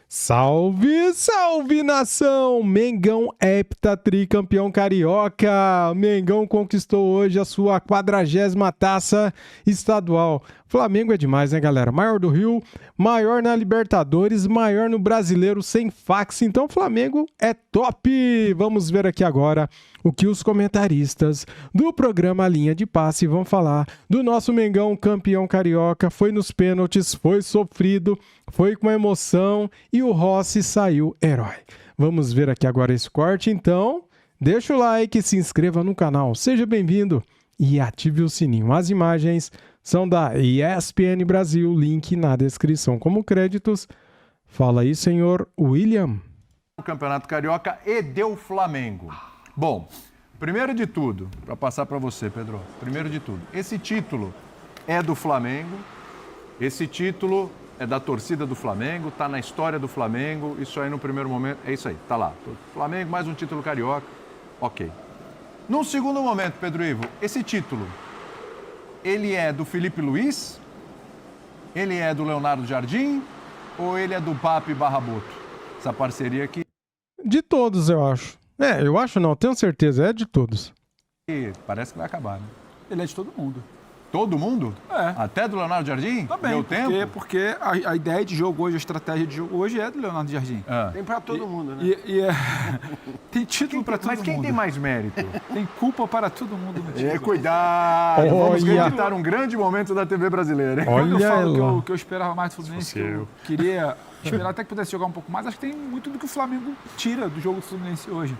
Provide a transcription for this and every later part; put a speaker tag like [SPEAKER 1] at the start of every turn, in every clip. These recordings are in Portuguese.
[SPEAKER 1] Salve, salve nação! Mengão heptatricampeão carioca. Mengão conquistou hoje a sua 40ª taça estadual. Flamengo é demais, né, galera? Maior do Rio, maior na Libertadores, maior no Brasileiro sem fax. Então, Flamengo é top! Vamos ver aqui agora o que os comentaristas do programa Linha de Passe vão falar do nosso Mengão campeão carioca. Foi nos pênaltis, foi sofrido, foi com emoção e o Rossi saiu herói. Vamos ver aqui agora esse corte, então deixa o like, se inscreva no canal, seja bem-vindo e ative o sininho. As imagens são da ESPN Brasil, link na descrição como créditos. Fala aí, senhor William.
[SPEAKER 2] O Campeonato Carioca e deu Flamengo. Bom, primeiro de tudo, para passar para você, Pedro, primeiro de tudo, esse título é do Flamengo, esse título é da torcida do Flamengo, tá na história do Flamengo, isso aí no primeiro momento, é isso aí, tá lá. Flamengo, mais um título carioca, ok. Num segundo momento, Pedro Ivo, esse título, ele é do Felipe Luiz, ele é do Leonardo Jardim ou ele é do Papi Barraboto? Essa parceria aqui.
[SPEAKER 1] De todos, eu acho. Eu acho não, tenho certeza, é de todos.
[SPEAKER 2] E parece que vai acabar, né?
[SPEAKER 3] Ele é de todo mundo.
[SPEAKER 2] Todo mundo?
[SPEAKER 3] É.
[SPEAKER 2] Até do Leonardo Jardim?
[SPEAKER 3] Também,
[SPEAKER 2] Deu tempo?
[SPEAKER 3] porque a ideia de jogo hoje, a estratégia de jogo hoje é do Leonardo Jardim.
[SPEAKER 4] Tem pra todo mundo, né?
[SPEAKER 3] Tem título para todo mundo.
[SPEAKER 2] Mas quem tem mais mérito?
[SPEAKER 3] Tem culpa para todo mundo no título.
[SPEAKER 2] Cuidado! Vamos
[SPEAKER 1] Olha.
[SPEAKER 2] reeditar um grande momento da TV brasileira, hein?
[SPEAKER 3] Quando eu
[SPEAKER 1] Olha
[SPEAKER 3] falo
[SPEAKER 1] lá.
[SPEAKER 3] que eu esperava mais do Fluminense, que eu queria esperar até que pudesse jogar um pouco mais, acho que tem muito do que o Flamengo tira do jogo do Fluminense hoje.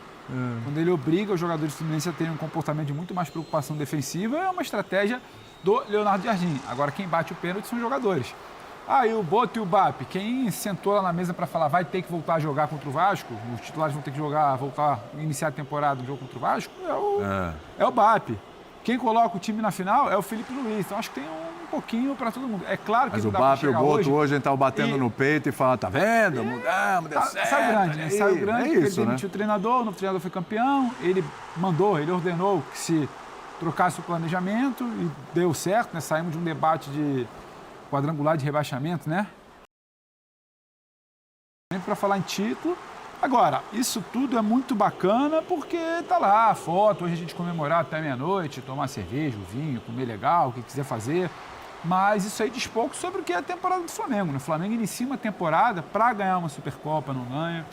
[SPEAKER 3] Quando ele obriga os jogadores do Fluminense a terem um comportamento de muito mais preocupação defensiva, é uma estratégia do Leonardo Jardim. Agora, quem bate o pênalti são os jogadores. E o Boto e o Bap, quem sentou lá na mesa para falar vai ter que voltar a jogar contra o Vasco, os titulares vão ter que voltar a iniciar a temporada do jogo contra o Vasco, é o Bap. Quem coloca o time na final é o Felipe Luiz. Então, acho que tem um pouquinho para todo mundo. É claro que
[SPEAKER 2] Mas
[SPEAKER 3] não
[SPEAKER 2] o
[SPEAKER 3] dá pra
[SPEAKER 2] Bap e o
[SPEAKER 3] chegar
[SPEAKER 2] Boto hoje estão batendo no peito e falam, tá vendo? Mudamos, deu certo.
[SPEAKER 3] Saiu grande, né? Saiu grande, porque
[SPEAKER 2] isso,
[SPEAKER 3] ele demitiu o treinador, o novo treinador foi campeão, ele ordenou que se trocasse o planejamento e deu certo, né? Saímos de um debate de quadrangular de rebaixamento, né? Para falar em título. Agora, isso tudo é muito bacana porque tá lá a foto, hoje a gente comemorar até meia-noite, tomar cerveja, vinho, comer legal, o que quiser fazer. Mas isso aí diz pouco sobre o que é a temporada do Flamengo, né? O Flamengo inicia uma temporada para ganhar uma Supercopa, não ganha.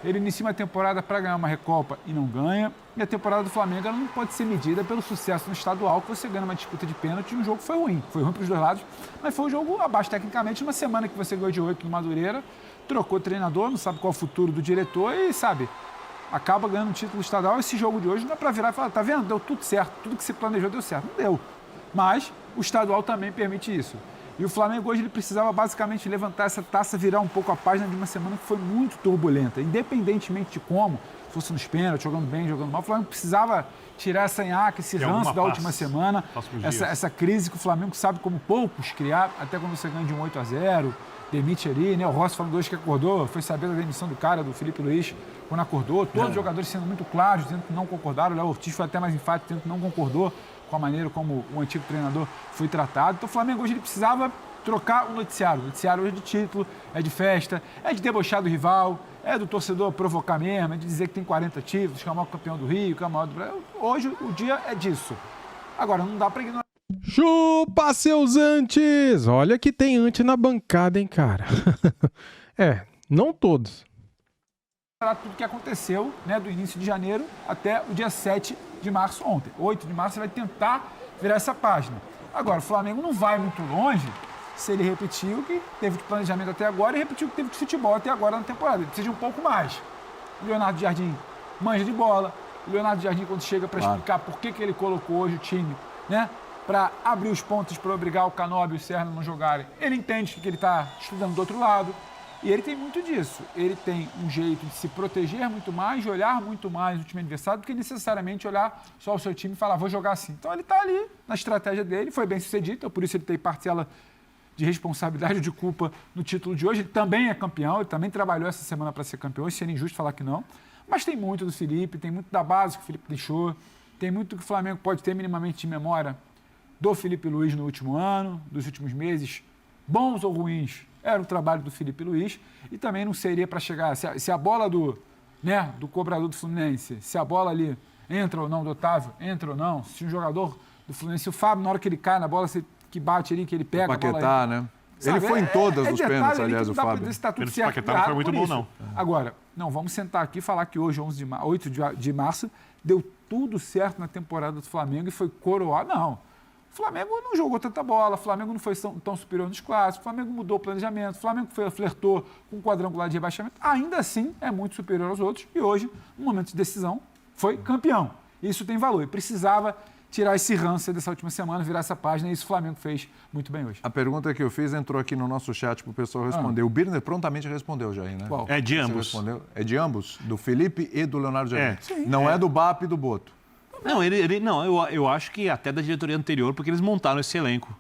[SPEAKER 3] Ele inicia uma temporada para ganhar uma Recopa e não ganha. E a temporada do Flamengo ela não pode ser medida pelo sucesso no estadual, que você ganha uma disputa de pênalti e um jogo que foi ruim. Foi ruim para os dois lados, mas foi um jogo abaixo tecnicamente. Uma semana que você ganhou de 8 no Madureira, trocou o treinador, não sabe qual é o futuro do diretor e, sabe, acaba ganhando um título estadual. Esse jogo de hoje não é para virar e falar, tá vendo? Deu tudo certo, tudo que se planejou deu certo. Não deu. Mas o estadual também permite isso. E o Flamengo hoje ele precisava basicamente levantar essa taça, virar um pouco a página de uma semana que foi muito turbulenta. Independentemente de como, se fosse nos pênaltis, jogando bem, jogando mal, o Flamengo precisava tirar essa nhaca, esse ranço da última semana, essa crise que o Flamengo sabe como poucos criar, até quando você ganha de 1-8-0, demite ali, né? O Rossi falando hoje que acordou, foi saber da demissão do cara, do Felipe Luiz, quando acordou, todos os jogadores sendo muito claros, dizendo que não concordaram, o Léo Ortiz foi até mais enfático, dizendo que não concordou com a maneira como o antigo treinador foi tratado. Então o Flamengo hoje ele precisava trocar o noticiário. O noticiário hoje é de título, é de festa, é de debochar do rival, é do torcedor provocar mesmo, é de dizer que tem 40 títulos, que é o maior campeão do Rio, que é o maior do Brasil. Hoje o dia é disso. Agora, não dá para ignorar.
[SPEAKER 1] Chupa seus antes! Olha que tem ante na bancada, hein, cara? Não todos.
[SPEAKER 3] Tudo que aconteceu, né, do início de janeiro até o dia 7 de março ontem. 8 de março você vai tentar virar essa página. Agora, o Flamengo não vai muito longe se ele repetir o que teve de planejamento até agora e repetir o que teve de futebol até agora na temporada. Ele precisa de um pouco mais. O Leonardo Jardim manja de bola. O Leonardo Jardim, quando chega para explicar por que ele colocou hoje o time, né, para abrir os pontos, para obrigar o Canóbio e o Serna a não jogarem, ele entende que ele está estudando do outro lado. E ele tem muito disso. Ele tem um jeito de se proteger muito mais, de olhar muito mais o time adversário, do que necessariamente olhar só o seu time e falar, vou jogar assim. Então ele está ali na estratégia dele, foi bem sucedido, então por isso ele tem parcela de responsabilidade ou de culpa no título de hoje. Ele também é campeão, ele também trabalhou essa semana para ser campeão, isso seria injusto falar que não. Mas tem muito do Felipe, tem muito da base que o Felipe deixou, tem muito que o Flamengo pode ter minimamente de memória do Felipe Luiz no último ano, dos últimos meses, bons ou ruins, era o trabalho do Felipe Luiz e também não seria para chegar... Se a bola do cobrador do Fluminense, se a bola ali entra ou não, do Otávio, entra ou não, se um jogador do Fluminense, se o Fábio, na hora que ele cai na bola, que bate ali, que ele pega
[SPEAKER 2] Paquetá,
[SPEAKER 3] a bola...
[SPEAKER 2] né? Ele foi em todas os pênaltis, aliás, o Fábio.
[SPEAKER 3] Está tudo
[SPEAKER 4] Esse
[SPEAKER 3] certo.
[SPEAKER 4] Paquetá não foi muito bom, não.
[SPEAKER 3] Agora, não, vamos sentar aqui e falar que hoje, 8 de março, deu tudo certo na temporada do Flamengo e foi coroado. Não. O Flamengo não jogou tanta bola, o Flamengo não foi tão superior nos clássicos, o Flamengo mudou o planejamento, o Flamengo flertou com um quadrangular de rebaixamento. Ainda assim, é muito superior aos outros e hoje, no momento de decisão, foi campeão. Isso tem valor e precisava tirar esse ranço dessa última semana, virar essa página, e isso o Flamengo fez muito bem hoje.
[SPEAKER 2] A pergunta que eu fiz entrou aqui no nosso chat para o pessoal responder. O Birner prontamente respondeu já aí, né?
[SPEAKER 3] Qual?
[SPEAKER 4] É de
[SPEAKER 2] Você
[SPEAKER 4] ambos.
[SPEAKER 2] respondeu? É de ambos? Do Felipe e do Leonardo Jardim?
[SPEAKER 4] É.
[SPEAKER 2] Não é do BAP e do Boto.
[SPEAKER 4] Não, eu acho que até da diretoria anterior, porque eles montaram esse elenco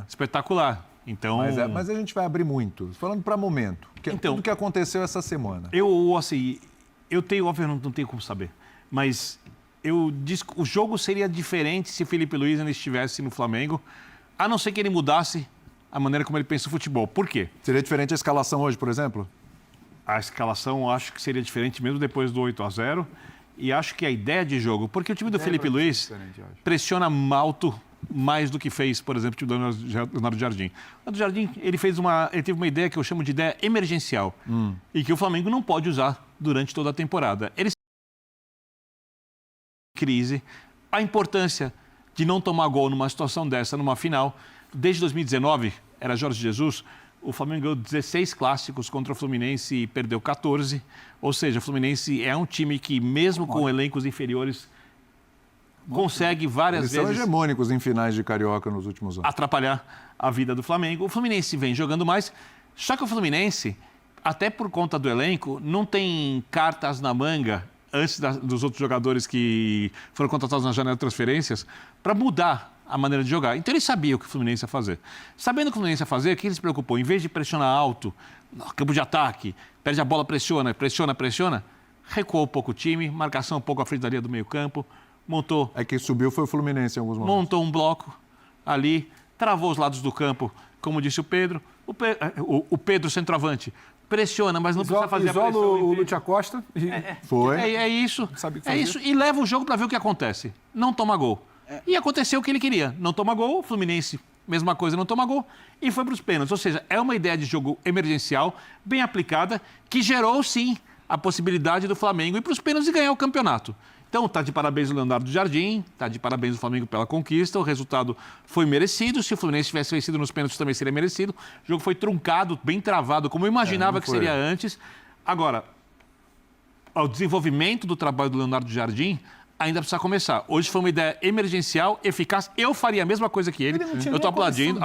[SPEAKER 4] espetacular. Então,
[SPEAKER 2] Mas a gente vai abrir muito. Falando para momento.
[SPEAKER 4] Então,
[SPEAKER 2] tudo que aconteceu essa semana.
[SPEAKER 4] eu tenho, óbvio, não tenho como saber, mas o jogo seria diferente se Felipe Luiz ainda estivesse no Flamengo, a não ser que ele mudasse a maneira como ele pensa o futebol. Por quê?
[SPEAKER 2] Seria diferente a escalação hoje, por exemplo?
[SPEAKER 4] A escalação eu acho que seria diferente mesmo depois do 8-0. E acho que a ideia de jogo... Porque o time do Felipe Luiz pressiona alto mais do que fez, por exemplo, o time do Leonardo Jardim. O Leonardo Jardim, ele teve uma ideia que eu chamo de ideia emergencial. E que o Flamengo não pode usar durante toda a temporada. Ele crise, a importância de não tomar gol numa situação dessa, numa final. Desde 2019, era Jorge Jesus, o Flamengo ganhou 16 clássicos contra o Fluminense e perdeu 14. Ou seja, o Fluminense é um time que, mesmo com elencos inferiores, consegue várias
[SPEAKER 2] Eles
[SPEAKER 4] vezes...
[SPEAKER 2] são hegemônicos em finais de Carioca nos últimos anos.
[SPEAKER 4] Atrapalhar a vida do Flamengo. O Fluminense vem jogando mais, só que o Fluminense, até por conta do elenco, não tem cartas na manga antes dos outros jogadores que foram contratados na janela de transferências para mudar a maneira de jogar. Então ele sabia o que o Fluminense ia fazer. Sabendo o que o Fluminense ia fazer, o que ele se preocupou? Em vez de pressionar alto, no campo de ataque, perde a bola, pressiona, recuou um pouco o time, marcação um pouco à frente da linha do meio campo, montou...
[SPEAKER 2] É que subiu foi o Fluminense em alguns momentos.
[SPEAKER 4] Montou um bloco ali, travou os lados do campo, como disse o Pedro. O Pedro, centroavante, pressiona, mas não precisa fazer a pressão.
[SPEAKER 3] O Lúcio Acosta.
[SPEAKER 2] Foi.
[SPEAKER 4] É isso.
[SPEAKER 3] Sabe o que
[SPEAKER 4] É
[SPEAKER 3] fazer.
[SPEAKER 4] isso. E leva o jogo para ver o que acontece. Não toma gol. E aconteceu o que ele queria. Não toma gol, o Fluminense, mesma coisa, não toma gol. E foi para os pênaltis. Ou seja, é uma ideia de jogo emergencial, bem aplicada, que gerou, sim, a possibilidade do Flamengo ir para os pênaltis e ganhar o campeonato. Então, está de parabéns o Leonardo Jardim, está de parabéns o Flamengo pela conquista, o resultado foi merecido. Se o Fluminense tivesse vencido nos pênaltis, também seria merecido. O jogo foi truncado, bem travado, como eu imaginava que seria antes. Agora, o desenvolvimento do trabalho do Leonardo Jardim ainda precisa começar. Hoje foi uma ideia emergencial, eficaz. Eu faria a mesma coisa que ele. Eu estou aplaudindo,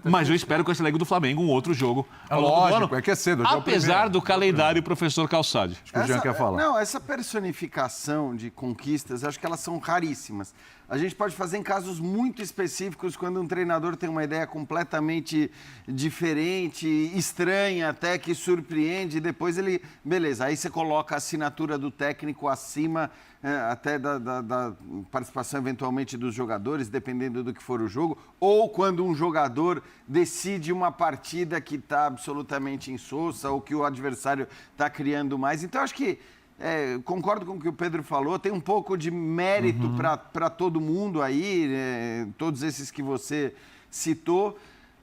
[SPEAKER 4] mas eu espero com esse elenco do Flamengo um outro jogo.
[SPEAKER 2] Lógico, é que é cedo.
[SPEAKER 4] Apesar do calendário, professor Calçade.
[SPEAKER 2] Acho que o Jean quer falar.
[SPEAKER 5] Não, essa personificação de conquistas, acho que elas são raríssimas. A gente pode fazer em casos muito específicos, quando um treinador tem uma ideia completamente diferente, estranha até, que surpreende, e depois ele... Beleza, aí você coloca a assinatura do técnico acima até da participação eventualmente dos jogadores, dependendo do que for o jogo, ou quando um jogador decide uma partida que está absolutamente insossa ou que o adversário está criando mais. Então, acho que concordo com o que o Pedro falou, tem um pouco de mérito para todo mundo aí, todos esses que você citou,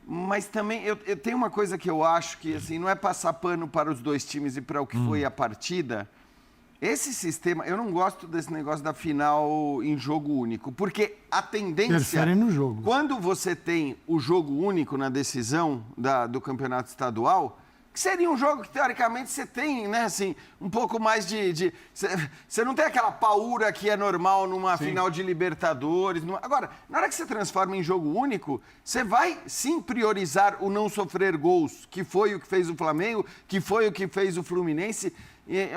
[SPEAKER 5] mas também eu tenho uma coisa que eu acho que assim, não é passar pano para os dois times e para o que foi a partida. Esse sistema, eu não gosto desse negócio da final em jogo único, porque a tendência...
[SPEAKER 1] Interfere no jogo.
[SPEAKER 5] Quando você tem o jogo único na decisão do campeonato estadual... que seria um jogo que, teoricamente, você tem, né, assim, um pouco mais Você não tem aquela paura que é normal numa final de Libertadores. Agora, na hora que você transforma em jogo único, você vai, sim, priorizar o não sofrer gols, que foi o que fez o Flamengo, que foi o que fez o Fluminense.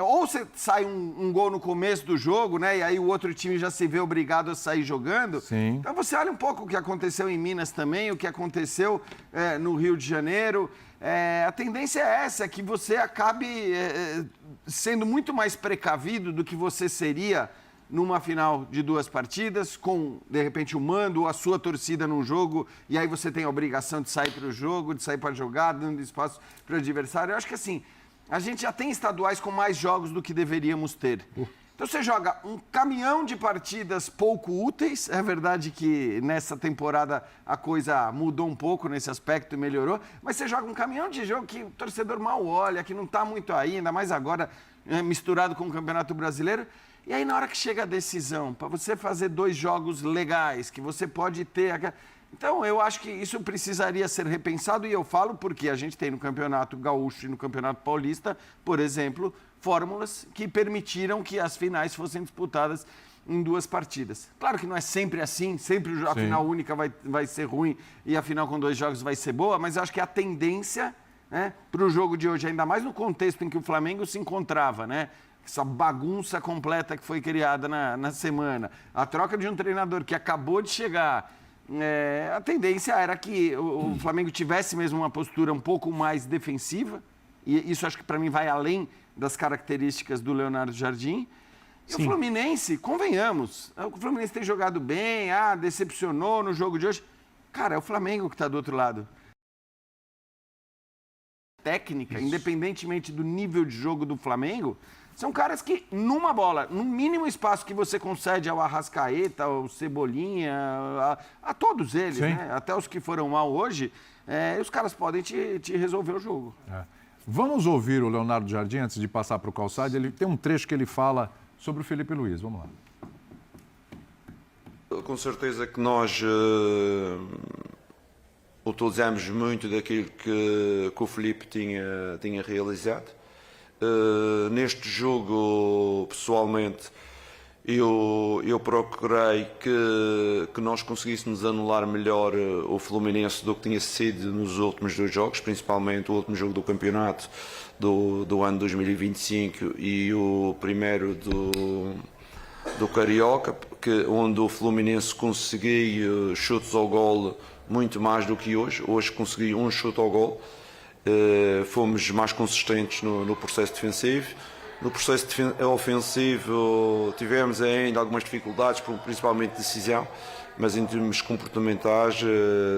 [SPEAKER 5] Ou você sai um gol no começo do jogo, né, e aí o outro time já se vê obrigado a sair jogando.
[SPEAKER 2] Sim.
[SPEAKER 5] Então, você olha um pouco o que aconteceu em Minas também, o que aconteceu no Rio de Janeiro. A tendência é essa, que você acabe sendo muito mais precavido do que você seria numa final de 2 partidas, com, de repente, o mando ou a sua torcida num jogo, e aí você tem a obrigação de sair para o jogo, de sair para jogar, dando espaço para o adversário. Eu acho que, assim, a gente já tem estaduais com mais jogos do que deveríamos ter. Então você joga um caminhão de partidas pouco úteis. É verdade que nessa temporada a coisa mudou um pouco nesse aspecto e melhorou, mas você joga um caminhão de jogo que o torcedor mal olha, que não está muito aí, ainda mais agora misturado com o Campeonato Brasileiro. E aí na hora que chega a decisão, para você fazer 2 jogos legais, que você pode ter... Então eu acho que isso precisaria ser repensado, e eu falo porque a gente tem no Campeonato Gaúcho e no Campeonato Paulista, por exemplo, fórmulas que permitiram que as finais fossem disputadas em 2 partidas. Claro que não é sempre assim, sempre a final única vai ser ruim e a final com 2 jogos vai ser boa, mas eu acho que a tendência, né, para o jogo de hoje, ainda mais no contexto em que o Flamengo se encontrava, né, essa bagunça completa que foi criada na semana, a troca de um treinador que acabou de chegar, a tendência era que o Flamengo tivesse mesmo uma postura um pouco mais defensiva, e isso acho que para mim vai além das características do Leonardo Jardim. E o Fluminense, convenhamos, o Fluminense tem jogado bem, decepcionou no jogo de hoje. Cara, é o Flamengo que está do outro lado. Técnica, independentemente do nível de jogo do Flamengo, são caras que, numa bola, no mínimo espaço que você concede ao Arrascaeta, ao Cebolinha, a todos eles, né? Até os que foram mal hoje, os caras podem te resolver o jogo.
[SPEAKER 2] Vamos ouvir o Leonardo Jardim antes de passar para o Calçade. Ele tem um trecho que ele fala sobre o Felipe Luiz. Vamos lá.
[SPEAKER 6] Com certeza que nós utilizamos muito daquilo que o Felipe tinha realizado. Neste jogo, pessoalmente, eu procurei que nós conseguíssemos anular melhor o Fluminense do que tinha sido nos últimos 2 jogos, principalmente o último jogo do campeonato do ano 2025 e o primeiro do Carioca, onde o Fluminense conseguiu chutes ao golo muito mais do que hoje. Hoje consegui um chute ao golo. Fomos mais consistentes no processo defensivo. No processo ofensivo tivemos ainda algumas dificuldades, principalmente de decisão, mas em termos comportamentais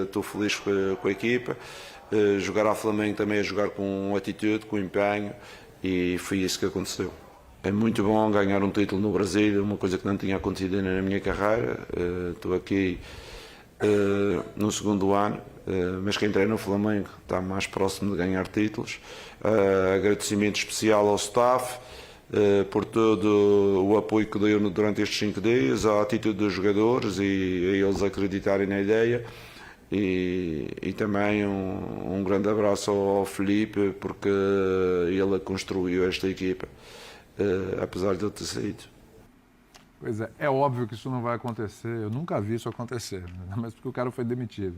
[SPEAKER 6] estou feliz com a equipa. Jogar ao Flamengo também é jogar com atitude, com empenho, e foi isso que aconteceu. É muito bom ganhar um título no Brasil, uma coisa que não tinha acontecido na minha carreira. Estou aqui no 2º ano, mas quem treina no Flamengo está mais próximo de ganhar títulos. Agradecimento especial ao staff por todo o apoio que deu durante estes 5 dias, a atitude dos jogadores e a eles acreditarem na ideia. E também um grande abraço ao Felipe, porque ele construiu esta equipa, apesar de eu ter saído.
[SPEAKER 2] Pois é óbvio que isso não vai acontecer. Eu nunca vi isso acontecer, mas porque o cara foi demitido.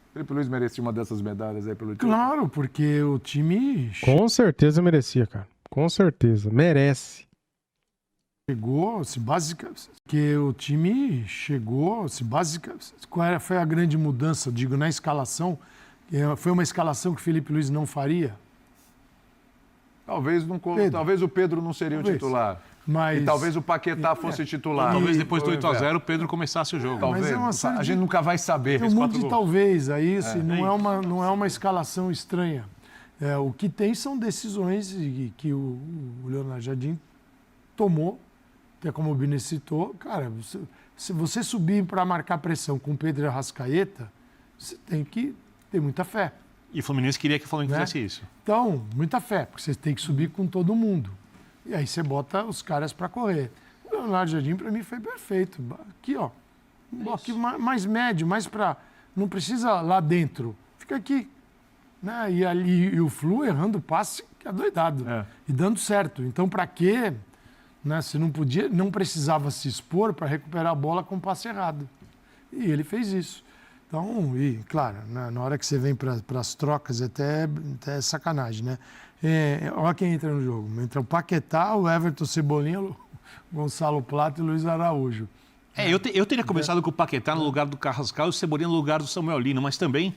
[SPEAKER 2] O Felipe Luiz merecia uma dessas medalhas aí pelo time.
[SPEAKER 1] Claro, porque o time... Com certeza merecia, cara. Com certeza. Merece.
[SPEAKER 7] Chegou, que o time chegou, qual foi a grande mudança, digo, na escalação? Foi uma escalação que o Felipe Luiz não faria?
[SPEAKER 2] Talvez o Pedro não seria o titular.
[SPEAKER 7] Mas...
[SPEAKER 2] E talvez o Paquetá fosse titular.
[SPEAKER 4] Talvez depois do 8-0 o Pedro começasse o jogo.
[SPEAKER 2] Talvez. A gente nunca vai saber.
[SPEAKER 7] Tem um monte de talvez, aí não é uma escalação estranha. O que tem são decisões que o Leonardo Jardim tomou, que é como o Bini citou. Cara, se você subir para marcar pressão com o Pedro e Arrascaeta, você tem que ter muita fé.
[SPEAKER 4] E o Fluminense queria que o Flamengo fizesse isso.
[SPEAKER 7] Então, muita fé, porque você tem que subir com todo mundo. E aí você bota os caras para correr. O Leonardo Jardim, para mim, foi perfeito. Aqui, ó. Um bloquinho mais médio, mais para... Não precisa lá dentro. Fica aqui. Né? E o Flu errando o passe, que é doidado. E dando certo. Então, para quê? Né? Você não precisava se expor para recuperar a bola com o passe errado. E ele fez isso. Então, e claro, na hora que você vem para as trocas, até é sacanagem, né? Olha quem entra no jogo. Entra o Paquetá, o Everton Cebolinha, o Gonçalo Plata e o Luiz Araújo.
[SPEAKER 4] Eu teria começado com o Paquetá no lugar do Carrascal e o Cebolinha no lugar do Samuel Lino, mas também...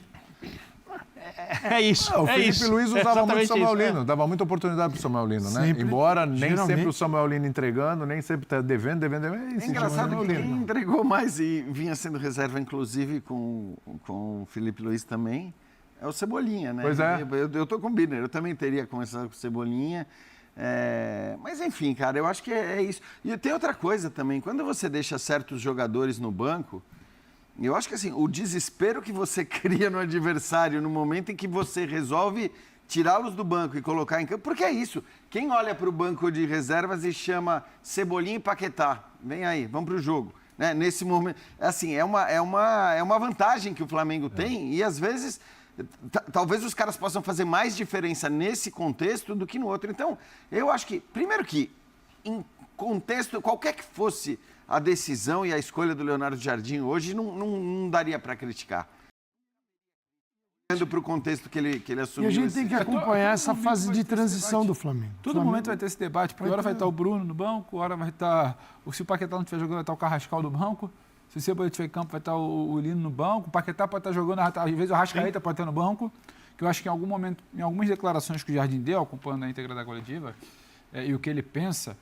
[SPEAKER 4] É isso.
[SPEAKER 2] O
[SPEAKER 4] é
[SPEAKER 2] Felipe
[SPEAKER 4] isso.
[SPEAKER 2] Luiz
[SPEAKER 4] É
[SPEAKER 2] usava muito o
[SPEAKER 4] exatamente
[SPEAKER 2] Samuel
[SPEAKER 4] isso,
[SPEAKER 2] Lino, dava muita oportunidade pro Samuel Lino, né?
[SPEAKER 7] Sempre,
[SPEAKER 2] Embora nem
[SPEAKER 7] geralmente.
[SPEAKER 2] sempre o Samuel Lino entregando, nem sempre tá devendo.
[SPEAKER 5] É engraçado que quem entregou mais e vinha sendo reserva, inclusive, com o Felipe Luiz também, é o Cebolinha, né?
[SPEAKER 2] Pois é.
[SPEAKER 5] Eu tô com o Birner, eu também teria começado com o Cebolinha. Mas, enfim, cara, eu acho que é isso. E tem outra coisa também, quando você deixa certos jogadores no banco, eu acho que assim, o desespero que você cria no adversário no momento em que você resolve tirá-los do banco e colocar em campo, porque é isso. Quem olha para o banco de reservas e chama Cebolinha e Paquetá, vem aí, vamos para o jogo. Né? Nesse momento, assim, é uma vantagem que o Flamengo tem e às vezes talvez os caras possam fazer mais diferença nesse contexto do que no outro. Então, eu acho que, primeiro que, em contexto, qualquer que fosse a decisão e a escolha do Leonardo Jardim hoje, não daria para criticar. Olhando para o contexto que ele assumiu.
[SPEAKER 7] E a gente tem que acompanhar essa fase de transição do Flamengo.
[SPEAKER 3] Todo momento vai ter esse debate, porque hora vai estar o Bruno no banco, hora vai estar... Se o Paquetá não estiver jogando, vai estar o Carrascal no banco. Se o Cebolinha estiver em campo, vai estar o Lino no banco. O Paquetá pode estar jogando, às vezes o Arrascaeta pode estar no banco. Que eu acho que em algum momento, em algumas declarações que o Jardim deu, acompanhando a íntegra da coletiva, e o que ele pensa,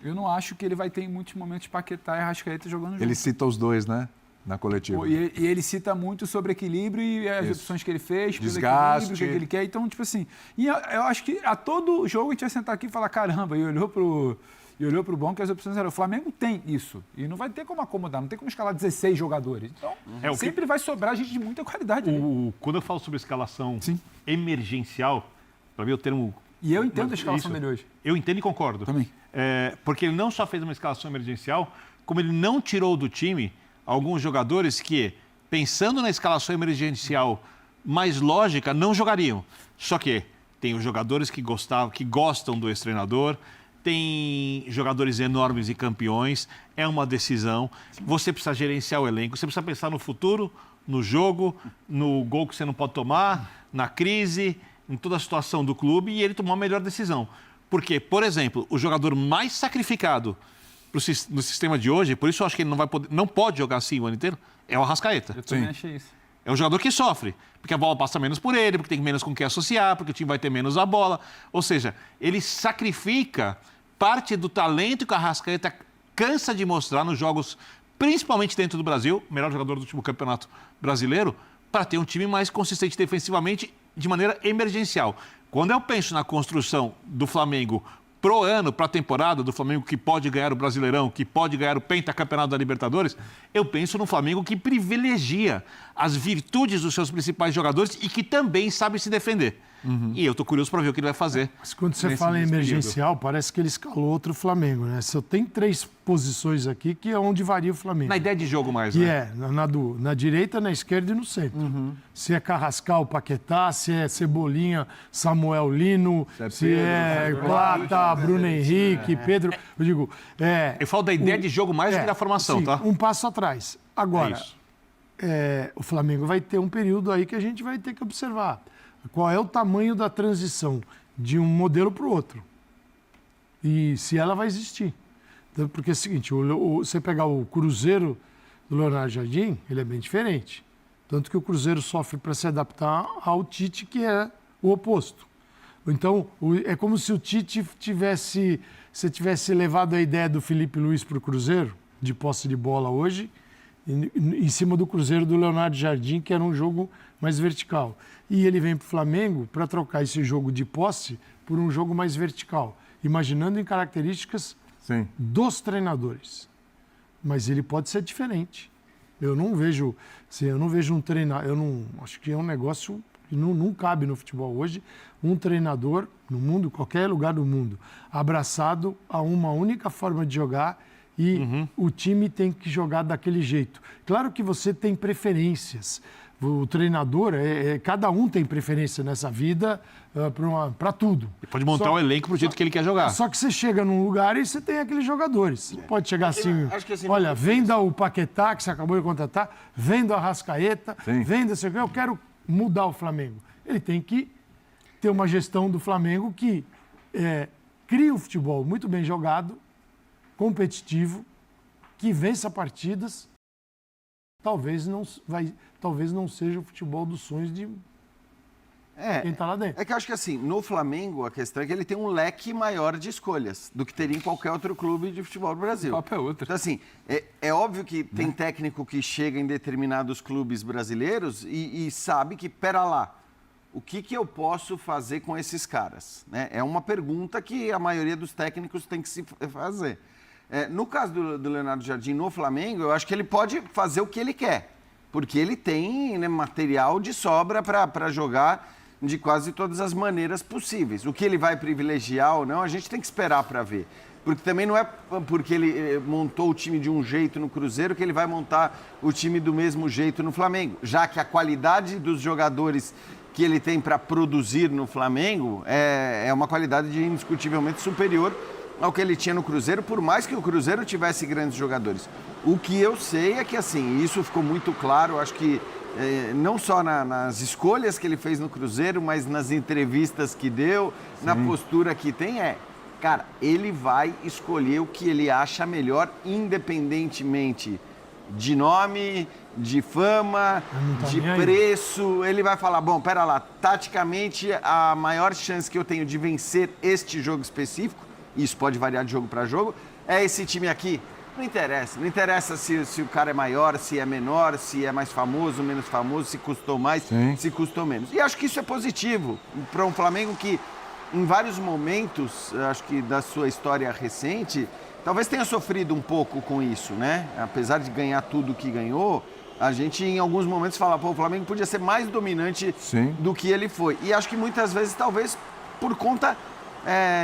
[SPEAKER 3] eu não acho que ele vai ter em muitos momentos Paquetá e Arrascaeta jogando junto.
[SPEAKER 2] Ele cita os dois, né? Na coletiva.
[SPEAKER 3] E ele cita muito sobre equilíbrio e as opções que ele fez, pelo
[SPEAKER 2] Desgaste.
[SPEAKER 3] equilíbrio, o que ele quer. Então, tipo assim, e eu acho que a todo jogo a gente vai sentar aqui e falar, caramba, e olhou pro banco e as opções eram. O Flamengo tem isso. E não vai ter como acomodar, não tem como escalar 16 jogadores. Então, sempre vai sobrar gente de muita qualidade.
[SPEAKER 4] Quando eu falo sobre escalação emergencial, para mim o termo...
[SPEAKER 3] E eu entendo a escalação
[SPEAKER 4] isso,
[SPEAKER 3] dele hoje.
[SPEAKER 4] Eu entendo e concordo.
[SPEAKER 3] Também.
[SPEAKER 4] Porque ele não só fez uma escalação emergencial, como ele não tirou do time alguns jogadores que, pensando na escalação emergencial mais lógica, não jogariam. Só que tem os jogadores que gostam do ex-treinador, tem jogadores enormes e campeões, é uma decisão. Você precisa gerenciar o elenco, você precisa pensar no futuro, no jogo, no gol que você não pode tomar, na crise, em toda a situação do clube, e ele tomou a melhor decisão. Porque, por exemplo, o jogador mais sacrificado no sistema de hoje, por isso eu acho que ele não pode jogar assim o ano inteiro, é o Arrascaeta.
[SPEAKER 3] Eu também achei isso.
[SPEAKER 4] É um jogador que sofre, porque a bola passa menos por ele, porque tem menos com quem associar, porque o time vai ter menos a bola. Ou seja, ele sacrifica parte do talento que o Arrascaeta cansa de mostrar nos jogos, principalmente dentro do Brasil, melhor jogador do último campeonato brasileiro, para ter um time mais consistente defensivamente de maneira emergencial. Quando eu penso na construção do Flamengo pro ano, para a temporada do Flamengo que pode ganhar o Brasileirão, que pode ganhar o Pentacampeonato da Libertadores, eu penso no Flamengo que privilegia as virtudes dos seus principais jogadores e que também sabe se defender. E eu estou curioso para ver o que ele vai fazer.
[SPEAKER 7] Mas quando você
[SPEAKER 4] nesse
[SPEAKER 7] fala em
[SPEAKER 4] período.
[SPEAKER 7] emergencial, parece que ele escalou outro Flamengo, né? Só tem 3 posições aqui que é onde varia o Flamengo.
[SPEAKER 4] Na ideia de jogo mais,
[SPEAKER 7] Que
[SPEAKER 4] né?
[SPEAKER 7] na direita, na esquerda e no centro. Se é Carrascal, Paquetá, se é Cebolinha, Samuel Lino, se é Plata, Bruno Henrique, Pedro. Eu digo,
[SPEAKER 4] Eu falo da ideia de jogo mais do que da formação,
[SPEAKER 7] sim,
[SPEAKER 4] tá?
[SPEAKER 7] um passo atrás. Agora,
[SPEAKER 4] É isso.
[SPEAKER 7] o Flamengo vai ter um período aí que a gente vai ter que observar. Qual é o tamanho da transição de um modelo para o outro? E se ela vai existir. Então, porque é o seguinte, você pegar o Cruzeiro do Leonardo Jardim, ele é bem diferente. Tanto que o Cruzeiro sofre para se adaptar ao Tite, que é o oposto. Então, é como se o Tite tivesse levado a ideia do Felipe Luiz para o Cruzeiro, de posse de bola hoje, em cima do Cruzeiro do Leonardo Jardim, que era um jogo mais vertical. E ele vem para o Flamengo para trocar esse jogo de posse por um jogo mais vertical, imaginando em características dos treinadores. Mas ele pode ser diferente. Eu não vejo um treinador, acho que é um negócio que não cabe no futebol hoje, um treinador no mundo, qualquer lugar do mundo, abraçado a uma única forma de jogar e o time tem que jogar daquele jeito. Claro que você tem preferências. O treinador, cada um tem preferência nessa vida para tudo.
[SPEAKER 4] Ele pode montar um elenco pro jeito que ele quer jogar.
[SPEAKER 7] Só que você chega num lugar e você tem aqueles jogadores. Você pode chegar assim,
[SPEAKER 5] acho que assim,
[SPEAKER 7] olha, venda o Paquetá, que você acabou de contratar, venda o Arrascaeta, venda sei o quê, eu quero mudar o Flamengo. Ele tem que ter uma gestão do Flamengo que cria um futebol muito bem jogado, competitivo, que vença partidas. Talvez não seja o futebol dos sonhos quem está lá dentro.
[SPEAKER 5] É que eu acho que assim, no Flamengo, a questão é que ele tem um leque maior de escolhas do que teria em qualquer outro clube de futebol do Brasil.
[SPEAKER 3] O papo é outro.
[SPEAKER 5] Então, assim, é óbvio que tem técnico que chega em determinados clubes brasileiros e sabe que, pera lá, o que eu posso fazer com esses caras? Né? É uma pergunta que a maioria dos técnicos tem que se fazer. No caso do Leonardo Jardim no Flamengo, eu acho que ele pode fazer o que ele quer, porque ele tem, né, material de sobra para jogar de quase todas as maneiras possíveis. O que ele vai privilegiar ou não, a gente tem que esperar para ver. Porque também não é porque ele montou o time de um jeito no Cruzeiro que ele vai montar o time do mesmo jeito no Flamengo, já que a qualidade dos jogadores que ele tem para produzir no Flamengo é uma qualidade indiscutivelmente superior ao que ele tinha no Cruzeiro, por mais que o Cruzeiro tivesse grandes jogadores. O que eu sei é que, assim, isso ficou muito claro, acho que não só nas escolhas que ele fez no Cruzeiro, mas nas entrevistas que deu, na postura que tem, cara, ele vai escolher o que ele acha melhor, independentemente de nome, de fama, de preço. Ele vai falar, bom, pera lá, taticamente a maior chance que eu tenho de vencer este jogo específico, isso pode variar de jogo para jogo, é esse time aqui. Não interessa se o cara é maior, se é menor, se é mais famoso, menos famoso, se custou mais, se custou menos. E acho que isso é positivo para um Flamengo que, em vários momentos, acho que da sua história recente, talvez tenha sofrido um pouco com isso, né? Apesar de ganhar tudo que ganhou, a gente em alguns momentos fala, pô, o Flamengo podia ser mais dominante do que ele foi. E acho que muitas vezes, talvez, por conta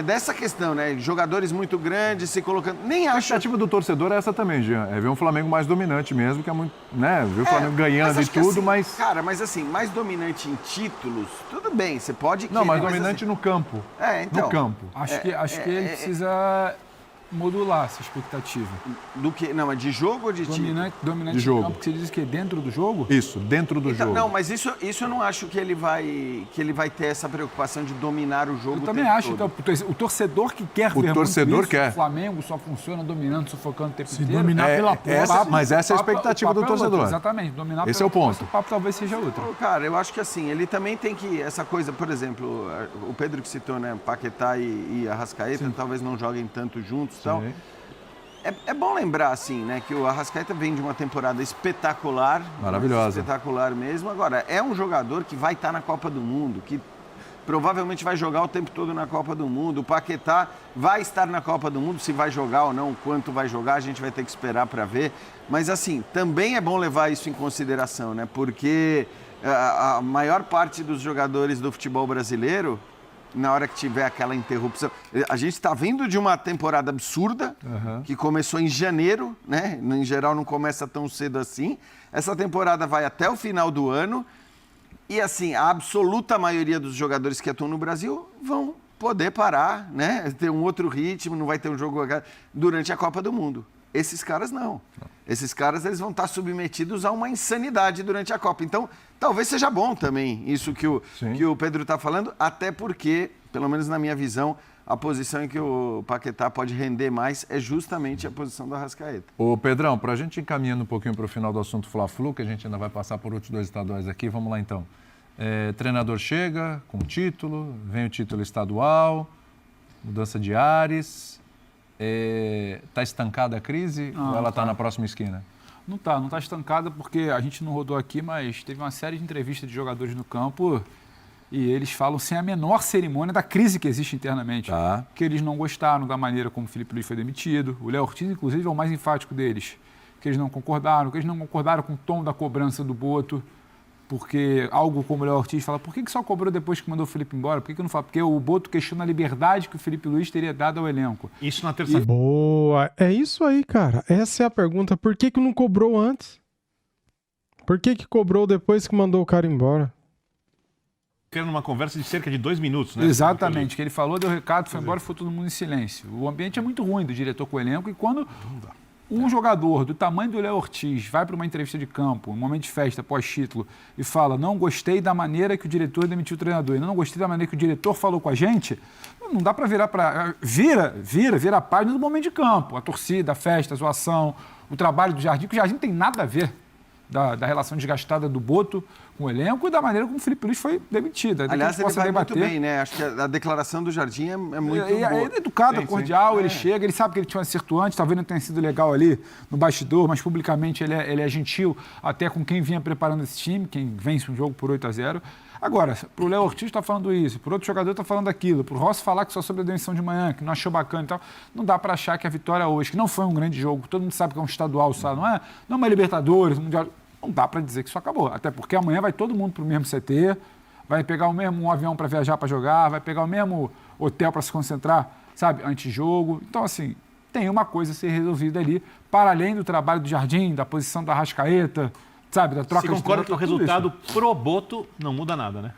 [SPEAKER 5] dessa questão, né? Jogadores muito grandes se colocando. Nem acho.
[SPEAKER 2] A expectativa do torcedor é essa também, Jean. É ver um Flamengo mais dominante mesmo, que é muito. Né? Ver o Flamengo ganhando e tudo,
[SPEAKER 5] assim,
[SPEAKER 2] mas.
[SPEAKER 5] Cara, mas assim, mais dominante em títulos, tudo bem, você pode.
[SPEAKER 2] Não, mais dominante no campo.
[SPEAKER 5] Então.
[SPEAKER 2] No campo.
[SPEAKER 3] Acho que ele precisa modular essa expectativa.
[SPEAKER 5] Do que? Não, mas de jogo ou de time?
[SPEAKER 3] Dominante
[SPEAKER 2] De jogo.
[SPEAKER 3] no campo, que você diz que é dentro do jogo?
[SPEAKER 2] Isso, dentro do jogo.
[SPEAKER 5] Não, mas isso eu não acho que ele vai ter essa preocupação de dominar o jogo.
[SPEAKER 3] Eu também acho. Então, o torcedor que quer ver
[SPEAKER 2] torcedor
[SPEAKER 3] muito isso,
[SPEAKER 2] quer.
[SPEAKER 3] o Flamengo só funciona dominando, sufocando o tempo
[SPEAKER 7] Se
[SPEAKER 3] inteiro.
[SPEAKER 7] dominar pela porra.
[SPEAKER 2] Mas essa é a expectativa do torcedor.
[SPEAKER 3] Exatamente. Dominar
[SPEAKER 2] Esse
[SPEAKER 3] pela
[SPEAKER 2] é o ponto.
[SPEAKER 3] força, o papo talvez seja outro.
[SPEAKER 5] Cara, eu acho que assim, ele também tem que, essa coisa, por exemplo, o Pedro que citou, né, Paquetá e Arrascaeta, talvez não joguem tanto juntos e tal. É bom lembrar, assim, né, que o Arrascaeta vem de uma temporada espetacular.
[SPEAKER 2] Maravilhosa.
[SPEAKER 5] Espetacular mesmo. Agora, é um jogador que vai estar na Copa do Mundo, que provavelmente vai jogar o tempo todo na Copa do Mundo. O Paquetá vai estar na Copa do Mundo, se vai jogar ou não, quanto vai jogar, a gente vai ter que esperar para ver. Mas, assim, também é bom levar isso em consideração, né, porque a maior parte dos jogadores do futebol brasileiro, na hora que tiver aquela interrupção. A gente está vindo de uma temporada absurda, que começou em janeiro, né? Em geral não começa tão cedo assim. Essa temporada vai até o final do ano. E assim, a absoluta maioria dos jogadores que atuam no Brasil vão poder parar, né? Ter um outro ritmo, não vai ter um jogo durante a Copa do Mundo. Esses caras não. Esses caras eles vão estar submetidos a uma insanidade durante a Copa. Então, talvez seja bom também isso que o Pedro está falando, até porque, pelo menos na minha visão, a posição em que o Paquetá pode render mais é justamente a posição do Arrascaeta.
[SPEAKER 2] Ô, Pedrão, para a gente ir encaminhando um pouquinho para o final do assunto Fla-Flu, que a gente ainda vai passar por outros 2 estaduais aqui, vamos lá então. Treinador chega com título, vem o título estadual, mudança de ares. Está estancada a crise ou ela está na próxima esquina?
[SPEAKER 3] Não está estancada porque a gente não rodou aqui, mas teve uma série de entrevistas de jogadores no campo e eles falam sem a menor cerimônia da crise que existe internamente.
[SPEAKER 2] Tá.
[SPEAKER 3] Que eles não gostaram da maneira como o Felipe Luiz foi demitido. O Léo Ortiz, inclusive, é o mais enfático deles. Que eles não concordaram com o tom da cobrança do Boto. Porque algo como o Léo Ortiz fala, por que só cobrou depois que mandou o Felipe embora? Por que não fala? Porque o Boto questiona a liberdade que o Felipe Luiz teria dado ao elenco.
[SPEAKER 4] Isso na terça-feira.
[SPEAKER 1] Boa. É isso aí, cara. Essa é a pergunta. Por que não cobrou antes? Por que cobrou depois que mandou o cara embora?
[SPEAKER 4] Numa conversa de cerca de 2 minutos, né?
[SPEAKER 3] Exatamente. Que ele falou, deu recado, foi embora e foi todo mundo em silêncio. O ambiente é muito ruim do diretor com o elenco e quando um jogador do tamanho do Léo Ortiz vai para uma entrevista de campo, um momento de festa pós-título, e fala, não gostei da maneira que o diretor demitiu o treinador, e não gostei da maneira que o diretor falou com a gente, não dá para virar para... Vira a página do momento de campo. A torcida, a festa, a zoação, o trabalho do Jardim, que o Jardim não tem nada a ver. da relação desgastada do Boto com o elenco e da maneira como o Felipe Luiz foi demitido.
[SPEAKER 5] Aliás, ele vai muito bem, né? Acho que a declaração do Jardim é muito boa.
[SPEAKER 3] É educado, cordial, ele chega, ele sabe que ele tinha um acerto antes, talvez não tenha sido legal ali no bastidor, mas publicamente ele é gentil até com quem vinha preparando esse time, quem vence um jogo por 8-0. Agora, pro Léo Ortiz está falando isso, pro outro jogador está falando aquilo, pro Rossi falar que só sobre a demissão de manhã, que não achou bacana e tal, não dá para achar que a vitória hoje, que não foi um grande jogo, todo mundo sabe que é um estadual, sabe? Não é uma Libertadores, um Mundial, não dá para dizer que isso acabou, até porque amanhã vai todo mundo pro mesmo CT, vai pegar o mesmo avião para viajar para jogar, vai pegar o mesmo hotel para se concentrar, sabe, antijogo. Então, assim, tem uma coisa a ser resolvida ali, para além do trabalho do Jardim, da posição da Arrascaeta, sabe, da troca
[SPEAKER 4] de concorda que o resultado
[SPEAKER 3] isso.
[SPEAKER 4] pro Boto não muda nada, né?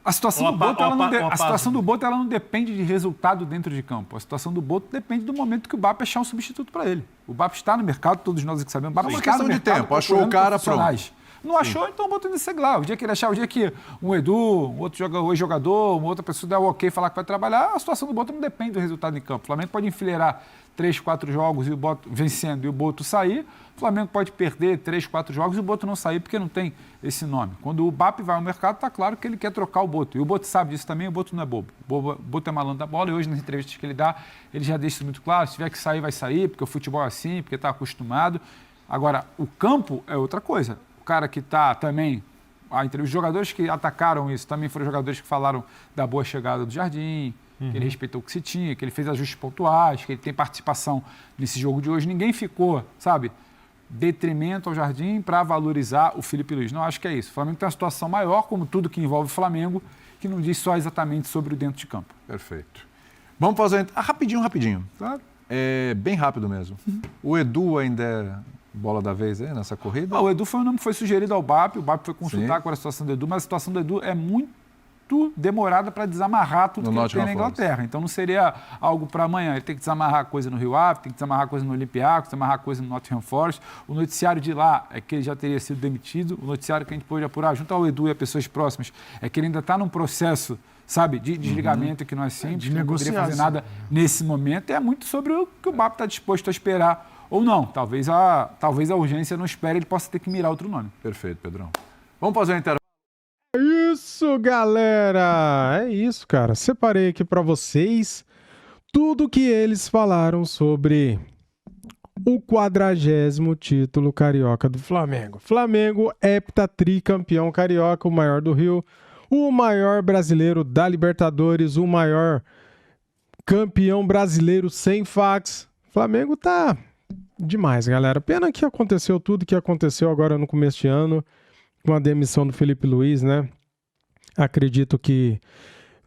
[SPEAKER 3] A situação do Boto ela não depende de resultado dentro de campo. A situação do Boto depende do momento que o BAP achar um substituto para ele. O BAP está no mercado, todos nós aqui sabemos. O BAP
[SPEAKER 2] É uma
[SPEAKER 3] está
[SPEAKER 2] questão
[SPEAKER 3] no
[SPEAKER 2] de
[SPEAKER 3] mercado,
[SPEAKER 2] tempo, achou o cara, pronto.
[SPEAKER 3] Não achou, então o Boto ainda segue lá. O dia que ele achar, o dia que um Edu, um outro jogador, uma outra pessoa der o ok e falar que vai trabalhar, a situação do Boto não depende do resultado em campo. O Flamengo pode enfileirar 3, 4 jogos e o Boto vencendo e o Boto sair. O Flamengo pode perder 3, 4 jogos e o Boto não sair porque não tem esse nome. Quando o BAP vai ao mercado, está claro que ele quer trocar o Boto. E o Boto sabe disso também, o Boto não é bobo. O Boto é malandro da bola e hoje nas entrevistas que ele dá, ele já deixa isso muito claro. Se tiver que sair, vai sair, porque o futebol é assim, porque está acostumado. Agora, o campo é outra coisa. O cara que está também... Os jogadores que atacaram isso também foram jogadores que falaram da boa chegada do Jardim, que ele respeitou o que se tinha, que ele fez ajustes pontuais, que ele tem participação nesse jogo de hoje. Ninguém ficou, sabe, detrimento ao Jardim para valorizar o Felipe Luiz. Não acho que é isso. O Flamengo tem uma situação maior, como tudo que envolve o Flamengo, que não diz só exatamente sobre o dentro de campo.
[SPEAKER 2] Perfeito. Vamos fazer... rapidinho.
[SPEAKER 3] Claro.
[SPEAKER 2] É bem rápido mesmo. O Edu ainda é bola da vez aí nessa corrida?
[SPEAKER 3] O Edu foi um nome que foi sugerido ao BAP, o BAP foi consultar com a situação do Edu, mas a situação do Edu é muito demorada para desamarrar tudo que ele tem na Inglaterra. Então não seria algo para amanhã. Ele tem que desamarrar coisa no Rio Ave, tem que desamarrar coisa no Olympiacos, desamarrar coisa no Nottingham Forest. O noticiário de lá é que ele já teria sido demitido. O noticiário que a gente pôde apurar junto ao Edu e a pessoas próximas é que ele ainda está num processo, sabe, de desligamento que não é simples, que não poderia fazer nada nesse momento. É muito sobre o que o BAP está disposto a esperar ou não. Talvez a urgência não espere, ele possa ter que mirar outro nome.
[SPEAKER 2] Perfeito, Pedrão. Vamos fazer um intervalo.
[SPEAKER 1] Isso, galera! É isso, cara. Separei aqui pra vocês tudo que eles falaram sobre o 40º título carioca do Flamengo. Flamengo heptatricampeão carioca, o maior do Rio, o maior brasileiro da Libertadores, o maior campeão brasileiro sem fax. Flamengo tá demais, galera. Pena que aconteceu tudo que aconteceu agora no começo de ano, com a demissão do Felipe Luiz, né? Acredito que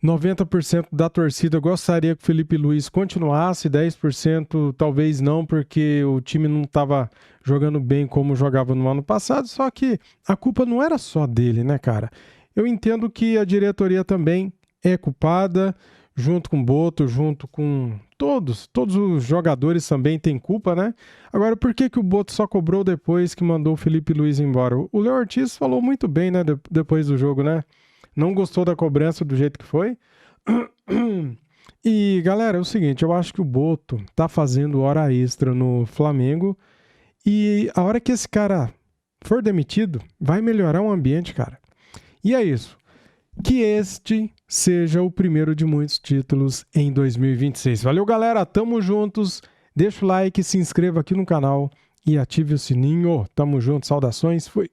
[SPEAKER 1] 90% da torcida gostaria que o Felipe Luiz continuasse, 10% talvez não, porque o time não estava jogando bem como jogava no ano passado, só que a culpa não era só dele, né, cara? Eu entendo que a diretoria também é culpada, junto com o Boto, junto com todos os jogadores também têm culpa, né? Agora, por que o Boto só cobrou depois que mandou o Felipe Luiz embora? O Léo Ortiz falou muito bem, né, depois do jogo, né? Não gostou da cobrança do jeito que foi. E, galera, é o seguinte, eu acho que o Boto tá fazendo hora extra no Flamengo e a hora que esse cara for demitido, vai melhorar o ambiente, cara. E é isso. Que este seja o primeiro de muitos títulos em 2026. Valeu, galera. Tamo juntos. Deixa o like, se inscreva aqui no canal e ative o sininho. Tamo junto. Saudações. Fui.